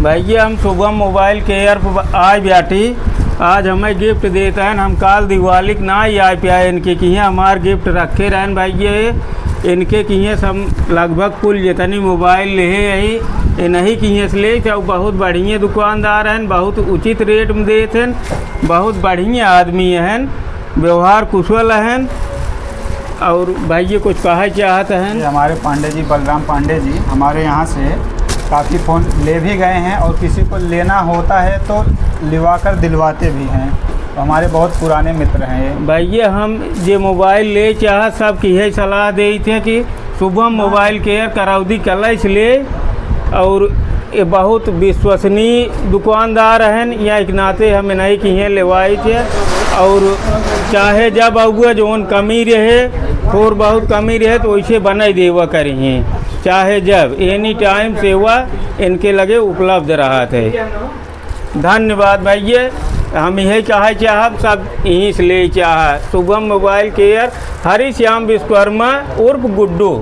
भैया हम Shubham mobile care पर आए बैठी। आज हमें गिफ्ट देते हैं। हम काल दिवाली ना ही आ पाए इनके किए हमारे गिफ्ट रखे रहन भैया। इनके किए सब लगभग कुल जितनी मोबाइल ले यही इन्हीं किए से ले तो बहुत बढ़िया दुकानदार हैं, बहुत उचित रेट में देते हैं, बहुत बढ़िया आदमी हैं, व्यवहार कुशल हैं। और भैया कुछ कहा चाहते हैं? हमारे पांडे जी, बलराम पांडे जी हमारे यहाँ से काफ़ी फ़ोन ले भी गए हैं और किसी को लेना होता है तो लिवा कर दिलवाते भी हैं। तो हमारे बहुत पुराने मित्र हैं ये। भैया हम जो मोबाइल ले चाह सब की यही सलाह दी थे कि शुभम मोबाइल केयर करौदी कलश ले। और ये बहुत विश्वसनीय दुकानदार हैं, या एक नाते हम नहीं किए लेवाई थे। और चाहे जब अगुआ जोन कमी रहे थोड़ बहुत कमी रहे तो वैसे बना देवा करिए, चाहे जब एनी टाइम सेवा इनके लगे उपलब्ध रहा थे। धन्यवाद भैया। हम यही चाहब सब यहीं से ले चाह शुभम मोबाइल केयर, हरी श्याम विश्वकर्मा उर्फ गुड्डू।